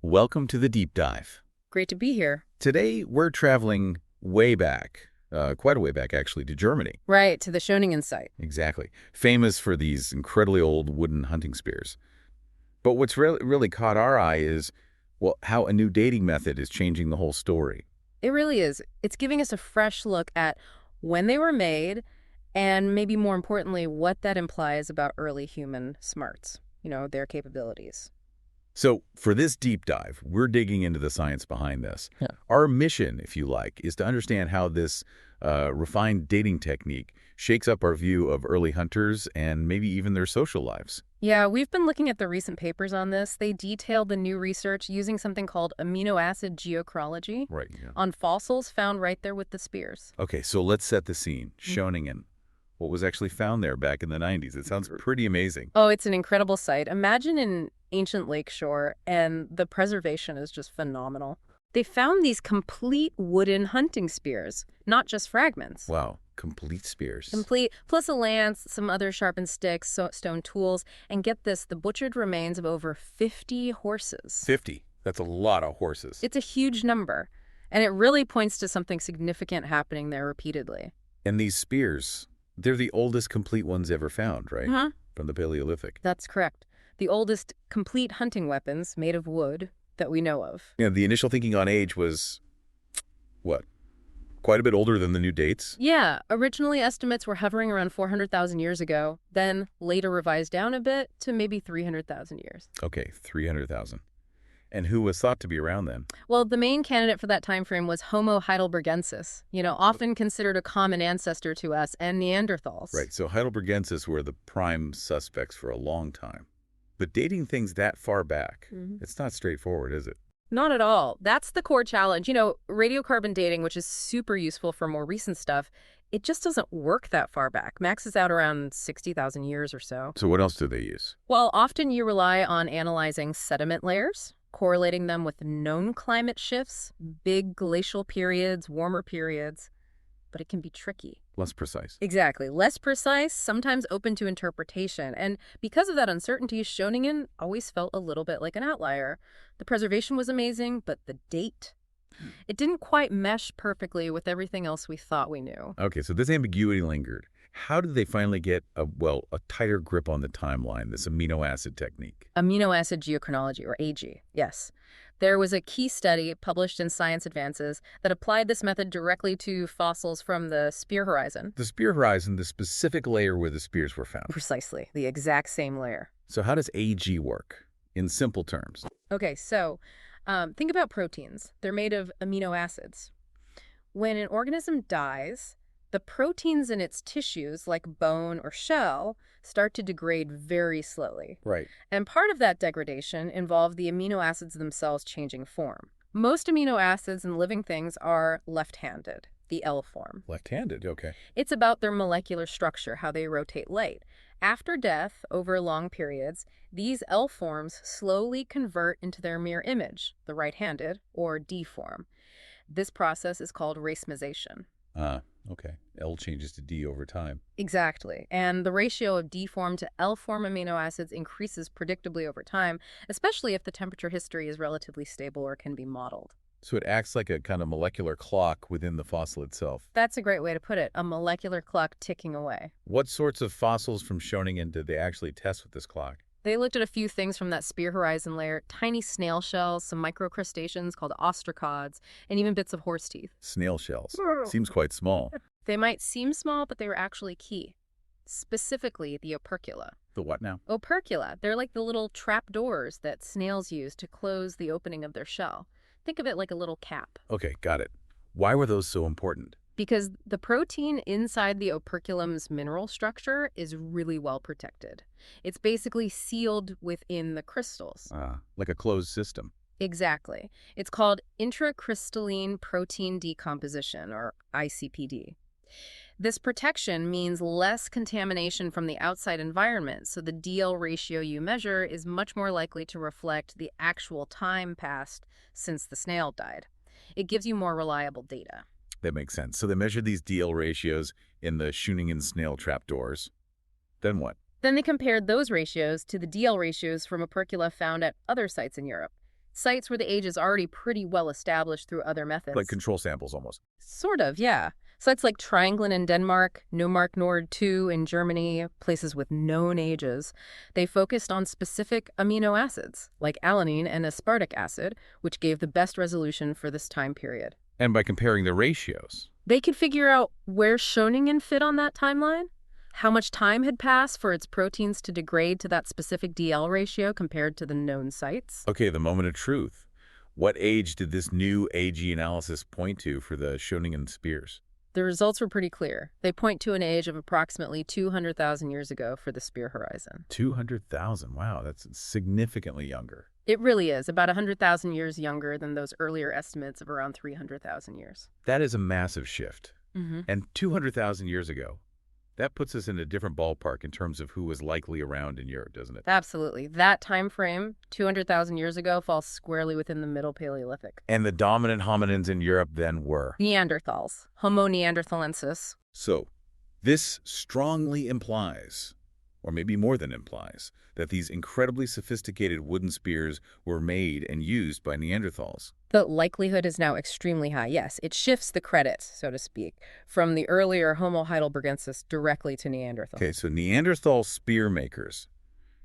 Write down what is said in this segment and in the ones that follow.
Welcome to the deep dive. Great to be here. Today, we're traveling way back, quite a way back actually, to Germany. Right, to the Schöningen site. Exactly. Famous for these incredibly old wooden hunting spears. But what's really caught our eye is, well, how a new dating method is changing the whole story. It really is. It's giving us a fresh look at when they were made and maybe more importantly, what that implies about early human smarts, their capabilities. So for this deep dive, we're digging into the science behind this. Yeah. Our mission, if you like, is to understand how this refined dating technique shakes up our view of early hunters and maybe even their social lives. Yeah, we've been looking at the recent papers on this. They detailed the new research using something called amino acid geochronology Right. Yeah. on fossils found right there with the spears. Okay, so let's set the scene. Schöningen. What was actually found there back in the 90s? It sounds pretty amazing. Oh, it's an incredible site. Imagine an ancient lakeshore, and the preservation is just phenomenal. They found these complete wooden hunting spears, not just fragments. Wow, complete spears. Complete, plus a lance, some other sharpened sticks, stone tools, and get this, the butchered remains of over 50 horses. 50. That's a lot of horses. It's a huge number, and it really points to something significant happening there repeatedly. And these spears, they're the oldest complete ones ever found, right? Uh-huh. From the Paleolithic. That's correct. The oldest complete hunting weapons made of wood that we know of. Yeah, the initial thinking on age was, what, quite a bit older than the new dates? Yeah, originally estimates were hovering around 400,000 years ago, then later revised down a bit to maybe 300,000 years. Okay, 300,000. And who was thought to be around then? Well, the main candidate for that time frame was Homo heidelbergensis, often considered a common ancestor to us, and Neanderthals. Right, so heidelbergensis were the prime suspects for a long time. But dating things that far back, it's not straightforward, is it? Not at all. That's the core challenge. Radiocarbon dating, which is super useful for more recent stuff, it just doesn't work that far back. Maxes out around 60,000 years or so. So what else do they use? Well, often you rely on analyzing sediment layers, correlating them with known climate shifts, big glacial periods, warmer periods, but it can be tricky. Less precise. Exactly. Less precise, sometimes open to interpretation. And because of that uncertainty, Schöningen always felt a little bit like an outlier. The preservation was amazing, but the date, it didn't quite mesh perfectly with everything else we thought we knew. Okay, so this ambiguity lingered. How did they finally get a tighter grip on the timeline, this amino acid technique? Amino acid geochronology, or AG, yes. There was a key study published in Science Advances that applied this method directly to fossils from the spear horizon. The spear horizon, the specific layer where the spears were found. Precisely, the exact same layer. So how does AG work, in simple terms? Okay, so think about proteins. They're made of amino acids. When an organism dies, the proteins in its tissues, like bone or shell, start to degrade very slowly. Right. And part of that degradation involved the amino acids themselves changing form. Most amino acids in living things are left-handed, the L form. Left-handed, okay. It's about their molecular structure, how they rotate light. After death, over long periods, these L forms slowly convert into their mirror image, the right-handed, or D form. This process is called racemization. Okay. L changes to D over time. Exactly. And the ratio of D form to L form amino acids increases predictably over time, especially if the temperature history is relatively stable or can be modeled. So it acts like a kind of molecular clock within the fossil itself. That's a great way to put it, a molecular clock ticking away. What sorts of fossils from Schöningen did they actually test with this clock? They looked at a few things from that spear horizon layer, tiny snail shells, some microcrustaceans called ostracods, and even bits of horse teeth. Snail shells. Seems quite small. They might seem small, but they were actually key. Specifically, the opercula. The what now? Opercula. They're like the little trap doors that snails use to close the opening of their shell. Think of it like a little cap. Okay, got it. Why were those so important? Because the protein inside the operculum's mineral structure is really well protected. It's basically sealed within the crystals. Like a closed system. Exactly. It's called intracrystalline protein decomposition, or ICPD. This protection means less contamination from the outside environment, so the DL ratio you measure is much more likely to reflect the actual time passed since the snail died. It gives you more reliable data. That makes sense. So they measured these DL ratios in the Schöningen snail trapdoors. Then what? Then they compared those ratios to the DL ratios from opercula found at other sites in Europe. Sites where the age is already pretty well established through other Like methods. control samples almost. Sort of, yeah. Sites like Trianglen in Denmark, Neumark Nord 2 in Germany, places with known ages, they focused on specific amino acids, like alanine and aspartic acid, which gave the best resolution for this time period. And by comparing the ratios. They could figure out where Schöningen fit on that timeline, how much time had passed for its proteins to degrade to that specific DL ratio compared to the known sites. Okay, the moment of truth. What age did this new AG analysis point to for the Schöningen spears? The results were pretty clear. They point to an age of approximately 200,000 years ago for the spear horizon. 200,000. Wow, that's significantly younger. It really is, about 100,000 years younger than those earlier estimates of around 300,000 years. That is a massive shift. Mm-hmm. And 200,000 years ago, that puts us in a different ballpark in terms of who was likely around in Europe, doesn't it? Absolutely. That time frame, 200,000 years ago, falls squarely within the Middle Paleolithic. And the dominant hominins in Europe then were? Neanderthals, Homo neanderthalensis. So, this strongly implies, or maybe more than implies, that these incredibly sophisticated wooden spears were made and used by Neanderthals. The likelihood is now extremely high. Yes, it shifts the credit, so to speak, from the earlier Homo heidelbergensis directly to Neanderthal. Okay, so Neanderthal spear makers.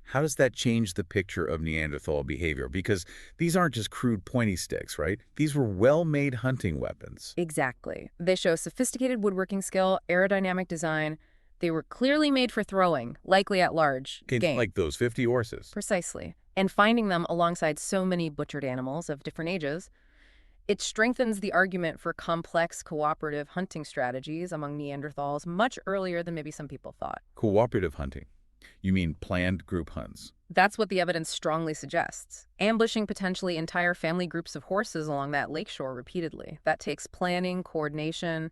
How does that change the picture of Neanderthal behavior? Because these aren't just crude pointy sticks, right? These were well-made hunting weapons. Exactly. They show sophisticated woodworking skill, aerodynamic design. They were clearly made for throwing, likely at large, game. Like those 50 horses. Precisely. And finding them alongside so many butchered animals of different ages, it strengthens the argument for complex cooperative hunting strategies among Neanderthals much earlier than maybe some people thought. Cooperative hunting. You mean planned group hunts? That's what the evidence strongly suggests. Ambushing potentially entire family groups of horses along that lakeshore repeatedly. That takes planning, coordination,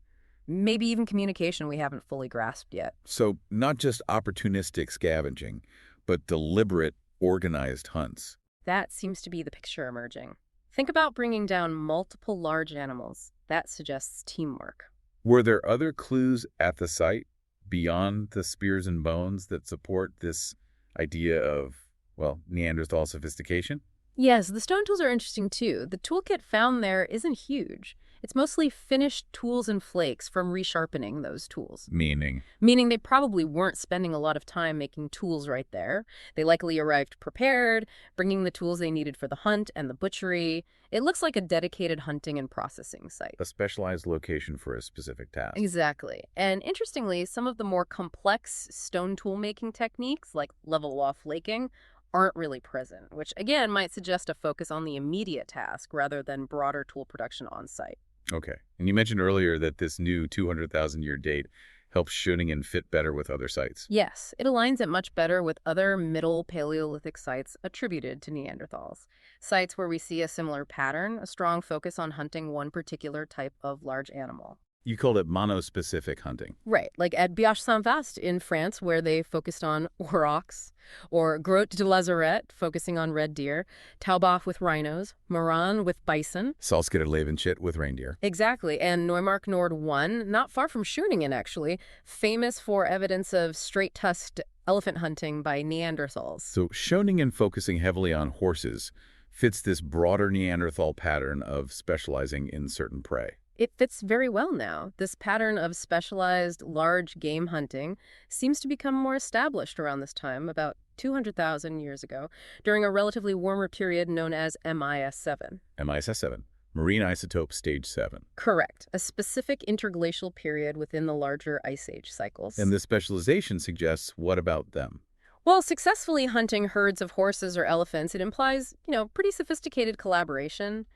maybe even communication we haven't fully grasped yet. So not just opportunistic scavenging, but deliberate, organized hunts. That seems to be the picture emerging. Think about bringing down multiple large animals. That suggests teamwork. Were there other clues at the site beyond the spears and bones that support this idea of, well, Neanderthal sophistication? Yes, the stone tools are interesting too. The toolkit found there isn't huge. It's mostly finished tools and flakes from resharpening those tools. Meaning Meaning they probably weren't spending a lot of time making tools right there. They likely arrived prepared, bringing the tools they needed for the hunt and the butchery. It looks like a dedicated hunting and processing site. a specialized location for a specific task. Exactly. And interestingly, some of the more complex stone tool making techniques, like level-off flaking, aren't really present, which again might suggest a focus on the immediate task rather than broader tool production on site. Okay. And you mentioned earlier that this new 200,000-year date helps Schöningen fit better with other sites. Yes, it aligns it much better with other Middle Paleolithic sites attributed to Neanderthals. Sites where we see a similar pattern, a strong focus on hunting one particular type of large animal. You called it monospecific hunting. Right, like at Biache-Saint-Vaast in France, where they focused on aurochs, or Grotte de Lazaret, focusing on red deer, Taubach with rhinos, Moran with bison. Salzgitter-Levenshit with reindeer. Exactly, and Neumark Nord 1, not far from Schöningen actually, famous for evidence of straight-tusked elephant hunting by Neanderthals. So Schöningen focusing heavily on horses fits this broader Neanderthal pattern of specializing in certain prey. It fits very well now. This pattern of specialized large game hunting seems to become more established around this time, about 200,000 years ago, during a relatively warmer period known as MIS-7. MIS-7, marine isotope stage 7. Correct, a specific interglacial period within the larger Ice Age cycles. And this specialization suggests what about them? While successfully hunting herds of horses or elephants, it implies, pretty sophisticated collaboration,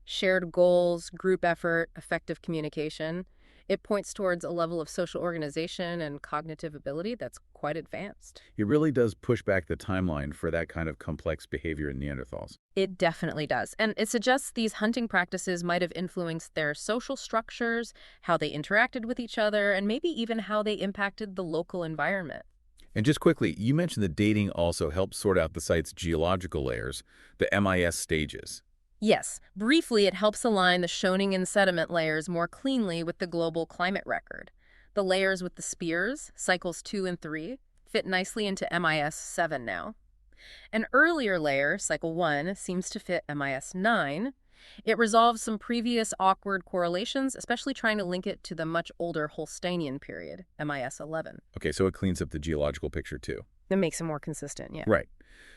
shared goals, group effort, effective communication. It points towards a level of social organization and cognitive ability that's quite advanced. It really does push back the timeline for that kind of complex behavior in Neanderthals. It definitely does. And it suggests these hunting practices might have influenced their social structures, how they interacted with each other, and maybe even how they impacted the local environment. And just quickly, you mentioned that dating also helps sort out the site's geological layers, the MIS stages. Yes, briefly it helps align the Schöningen sediment layers more cleanly with the global climate record. The layers with the spears, cycles 2 and 3, fit nicely into MIS-7 now. An earlier layer, cycle 1, seems to fit MIS 9. It resolves some previous awkward correlations, especially trying to link it to the much older Holsteinian period, MIS 11. Okay, so it cleans up the geological picture too. That makes it more consistent, yeah. Right.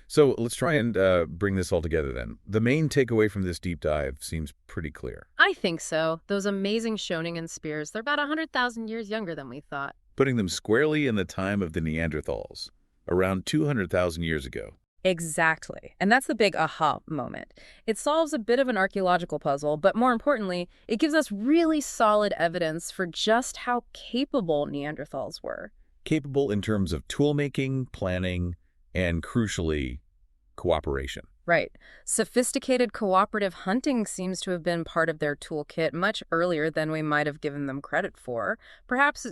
So let's try and bring this all together then. The main takeaway from this deep dive seems pretty clear. I think so. Those amazing Schöningen spears, they're about 100,000 years younger than we thought. Putting them squarely in the time of the Neanderthals, around 200,000 years ago. Exactly. And that's the big aha moment. It solves a bit of an archaeological puzzle, but more importantly, it gives us really solid evidence for just how capable Neanderthals were. Capable in terms of tool-making, planning, and crucially, cooperation. Right. Sophisticated cooperative hunting seems to have been part of their toolkit much earlier than we might have given them credit for. Perhaps,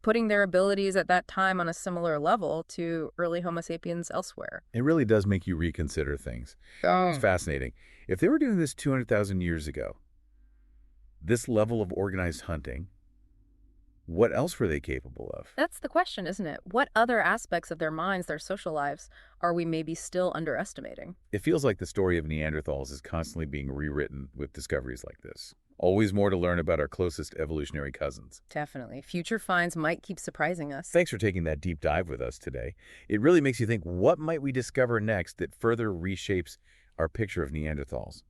putting their abilities at that time on a similar level to early Homo sapiens elsewhere. It really does make you reconsider things. It's Oh. fascinating. If they were doing this 200,000 years ago, this level of organized hunting, what else were they capable of? That's the question, isn't it? What other aspects of their minds, their social lives, are we maybe still underestimating? It feels like the story of Neanderthals is constantly being rewritten with discoveries like this. Always more to learn about our closest evolutionary cousins. Definitely. Future finds might keep surprising us. Thanks for taking that deep dive with us today. It really makes you think, what might we discover next that further reshapes our picture of Neanderthals?